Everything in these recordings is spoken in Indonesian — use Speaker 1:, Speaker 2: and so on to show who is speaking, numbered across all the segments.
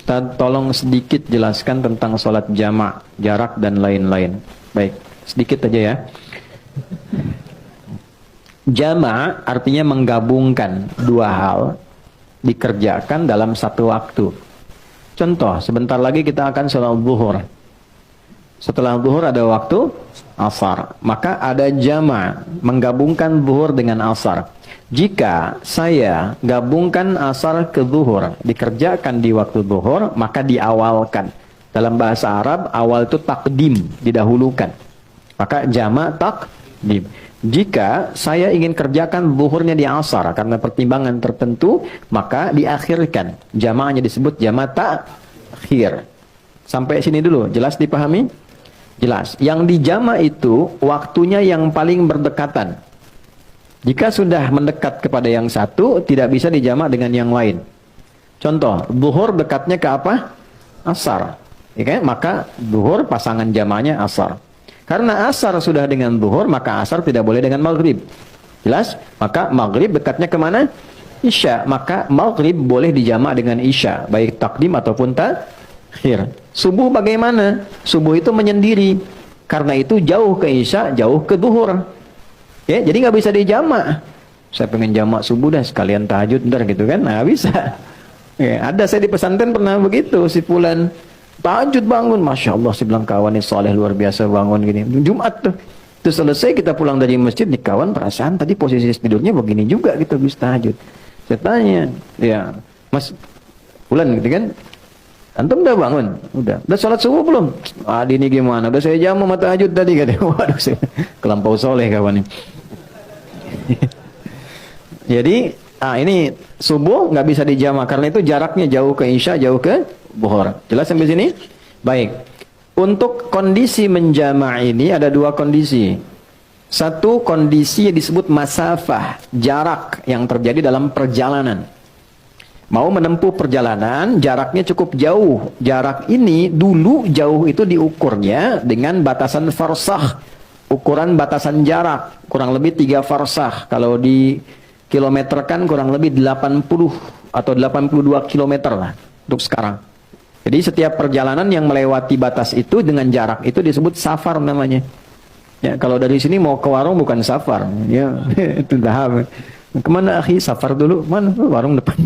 Speaker 1: Ustadz, tolong sedikit jelaskan tentang sholat jama', jarak dan lain-lain. Baik, sedikit aja ya. Jama' artinya menggabungkan dua hal dikerjakan dalam satu waktu. Contoh, sebentar lagi kita akan sholat zuhur. Setelah zuhur ada waktu asar. Maka ada jama', menggabungkan zuhur dengan asar. Jika saya gabungkan asar ke zuhur, dikerjakan di waktu zuhur, maka diawalkan. Dalam bahasa Arab, awal itu takdim, didahulukan. Maka jama' takdim. Jika saya ingin kerjakan zuhurnya di asar karena pertimbangan tertentu, maka diakhirkan. Jama'nya disebut jama' takhir. Sampai sini dulu, jelas dipahami? Jelas. Yang dijama' itu waktunya yang paling berdekatan. Jika sudah mendekat kepada yang satu, tidak bisa dijama' dengan yang lain. Contoh, zuhur dekatnya ke apa? Asar. Ya kan? Maka zuhur pasangan jama'nya asar. Karena asar sudah dengan zuhur, maka asar tidak boleh dengan maghrib. Jelas? Maka maghrib dekatnya kemana? Isya. Maka maghrib boleh dijama' dengan isya, baik takdim ataupun takhir. Subuh bagaimana? Subuh itu menyendiri. Karena itu jauh ke isya, jauh ke zuhur. Ya, jadi nggak bisa dijama'. Saya pengen jama' subuh dah sekalian tahajud ntar gitu kan? Nah, bisa. Ya, ada saya di pesantren pernah begitu, si fulan tahajud bangun, masya Allah, si bilang kawan ini soleh luar biasa bangun gini. Jumat tuh, terus selesai kita pulang dari masjid nih kawan, perasaan tadi posisi tidurnya begini juga gitu habis tahajud. Saya tanya, ya Mas fulan gitu kan? Antum udah bangun? Udah sholat subuh belum? Adi ini gimana? Udah saya jamu mata tahajud tadi katanya. Waduh, kelampau soleh kawan ini. Jadi, ini subuh nggak bisa dijama karena itu jaraknya jauh ke isya, jauh ke zuhur. Jelas sampai sini? Baik. Untuk kondisi menjama' ini ada dua kondisi. Satu kondisi yang disebut masafah, jarak yang terjadi dalam perjalanan. Mau menempuh perjalanan, jaraknya cukup jauh. Jarak ini dulu jauh itu diukurnya dengan batasan farsakh. Ukuran batasan jarak kurang lebih 3 farsakh. Kalau di kilometerkan kurang lebih 80 atau 82 kilometer lah untuk sekarang. Jadi setiap perjalanan yang melewati batas itu dengan jarak itu disebut safar namanya. Ya, kalau dari sini mau ke warung bukan safar, ya itu dah. Kemana akhi? Safar dulu. Mana? Warung depan.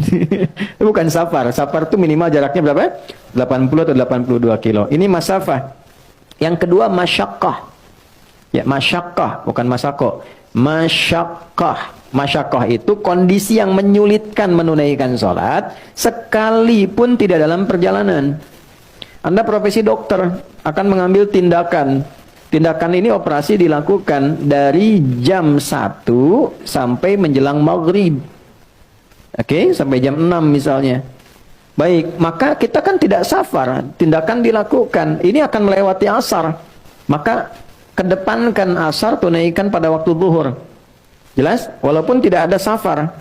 Speaker 1: Bukan safar. Safar itu minimal jaraknya berapa? 80 atau 82 kilo. Ini masafah. Yang kedua masyaqqah. Ya, masyaqqah, bukan masako. Masyaqqah. Masyaqqah itu kondisi yang menyulitkan menunaikan sholat sekalipun tidak dalam perjalanan. Anda profesi dokter akan mengambil tindakan. Tindakan ini operasi dilakukan dari jam 1 sampai menjelang maghrib. Oke, sampai jam 6 misalnya. Baik, maka kita kan tidak safar. Tindakan dilakukan. Ini akan melewati asar. Maka kedepankan asar, tunaikan pada waktu zuhur. Jelas? Walaupun tidak ada safar.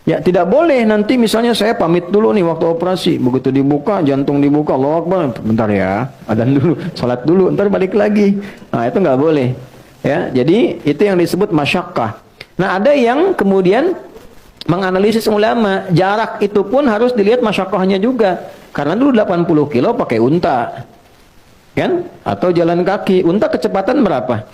Speaker 1: Ya, tidak boleh nanti misalnya saya pamit dulu nih waktu operasi. Begitu dibuka, jantung dibuka, Allahu Akbar. Bentar ya, adzan dulu, salat dulu, ntar balik lagi. Nah, itu nggak boleh. Ya, jadi itu yang disebut masyaqqah. Nah, ada yang kemudian menganalisis ulama, jarak itu pun harus dilihat masyaqqahnya juga. Karena dulu 80 kilo pakai unta. Kan? Atau jalan kaki. Unta kecepatan berapa?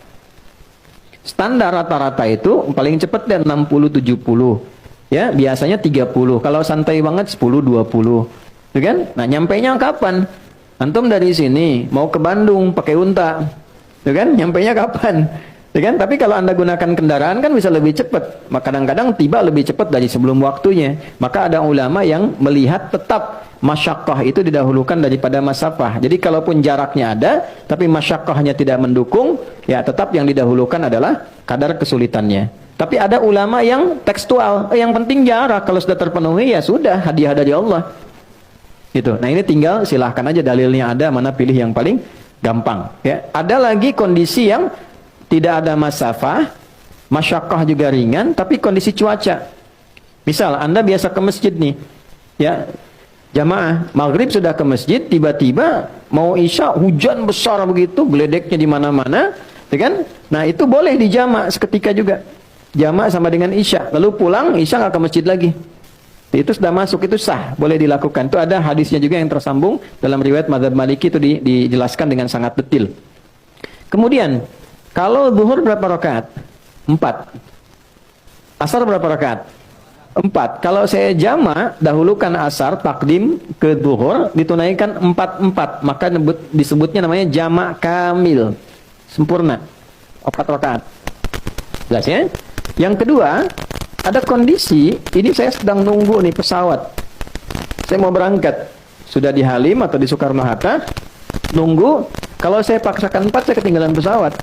Speaker 1: Standar rata-rata itu paling cepat dan 60-70. Ya, biasanya 30. Kalau santai banget 10-20. Gitu kan? Nah, nyampainya kapan? Antum dari sini mau ke Bandung pakai unta. Gitu kan? Nyampainya kapan? Gitu kan? Tapi kalau Anda gunakan kendaraan kan bisa lebih cepat. Maka kadang-kadang tiba lebih cepat dari sebelum waktunya. Maka ada ulama yang melihat tetap masyaqqah itu didahulukan daripada masafah. Jadi kalaupun jaraknya ada, tapi masyaqqahnya tidak mendukung, ya tetap yang didahulukan adalah kadar kesulitannya. Tapi ada ulama yang tekstual, yang penting jarak, kalau sudah terpenuhi ya sudah, hadiah dari Allah. Gitu. Nah, ini tinggal silahkan aja dalilnya ada, mana pilih yang paling gampang. Ya. Ada lagi kondisi yang tidak ada masafah, masyaqqah juga ringan, tapi kondisi cuaca. Misal Anda biasa ke masjid nih, ya jamaah maghrib sudah ke masjid, tiba-tiba mau isya hujan besar begitu, geledeknya di mana-mana, ya kan? Nah, itu boleh dijama' seketika juga. Jama' sama dengan isya, lalu pulang isya nggak ke masjid lagi. Itu sudah masuk, itu sah, boleh dilakukan. Itu ada hadisnya juga yang tersambung dalam riwayat Madzhab Maliki, itu dijelaskan dengan sangat detail. Kemudian, kalau zuhur berapa rakaat? 4. Asar berapa rakaat? 4. Kalau saya jama, dahulukan asar, takdim ke zuhur, ditunaikan 4-4. Maka disebutnya namanya jama kamil. Sempurna. 4 rakaat. Jelas ya? Yang kedua, ada kondisi, ini saya sedang nunggu nih pesawat. Saya mau berangkat. Sudah di Halim atau di Soekarno-Hatta, nunggu. Kalau saya paksakan 4, saya ketinggalan pesawat.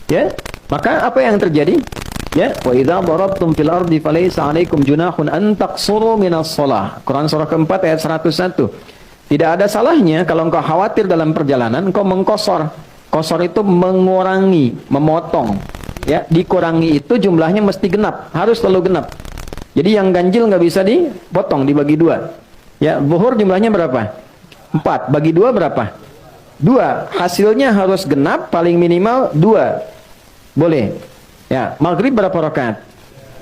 Speaker 1: Ya, maka apa yang terjadi? Ya, wa idza darabtum fil ardi falaysa 'alaikum junahun an taqsuru minas shalah. Quran surah keempat ayat 101. Tidak ada salahnya kalau engkau khawatir dalam perjalanan, engkau mengkosor. Kosor itu mengurangi, memotong. Ya, dikurangi itu jumlahnya mesti genap, harus selalu genap. Jadi yang ganjil nggak bisa dipotong, dibagi 2. Ya, zuhur jumlahnya berapa? 4. Bagi 2 berapa? 2. Hasilnya harus genap, paling minimal 2. Boleh. Ya, maghrib berapa rakaat?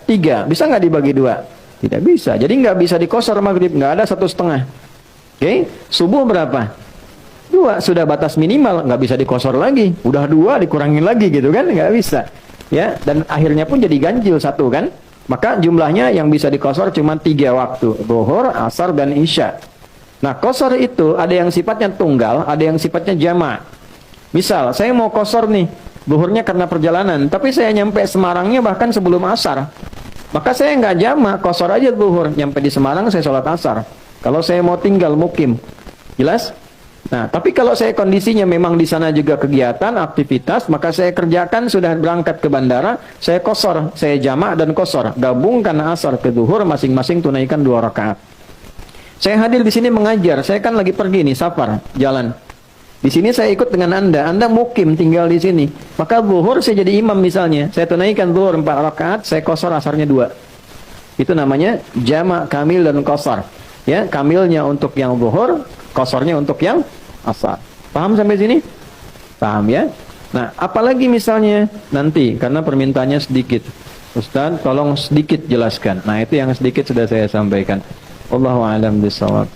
Speaker 1: 3. Bisa nggak dibagi 2? Tidak bisa. Jadi nggak bisa dikosor maghrib, nggak ada 1,5. Oke, subuh berapa? 2. Sudah batas minimal, nggak bisa dikosor lagi. Udah 2 dikurangin lagi gitu kan? Nggak bisa. Ya, dan akhirnya pun jadi ganjil 1 kan? Maka jumlahnya yang bisa dikosor cuma 3 waktu, zuhur, asar, dan isya. Nah, kosor itu ada yang sifatnya tunggal, ada yang sifatnya jama'. Misal, saya mau kosor nih, zuhurnya karena perjalanan, tapi saya nyampe Semarangnya bahkan sebelum asar. Maka saya nggak jama', kosor aja zuhur. Nyampe di Semarang saya sholat asar. Kalau saya mau tinggal mukim, jelas? Nah, tapi kalau saya kondisinya memang di sana juga kegiatan, aktivitas, maka saya kerjakan, sudah berangkat ke bandara, saya kosor, saya jamak dan kosor, gabungkan asar ke zuhur, masing-masing tunaikan 2 rakaat. Saya hadir di sini mengajar, saya kan lagi pergi nih, safar, jalan. Di sini saya ikut dengan Anda mukim tinggal di sini. Maka zuhur saya jadi imam misalnya, saya tunaikan zuhur 4 rakaat, saya kosor asarnya 2. Itu namanya jamak kamil dan kosor. Ya, kamilnya untuk yang zuhur, kosornya untuk yang asar. Paham sampai sini? Paham ya? Nah, apalagi misalnya nanti, karena permintaannya sedikit. Ustaz, tolong sedikit jelaskan. Nah, itu yang sedikit sudah saya sampaikan. Wallahu a'lam bishawab.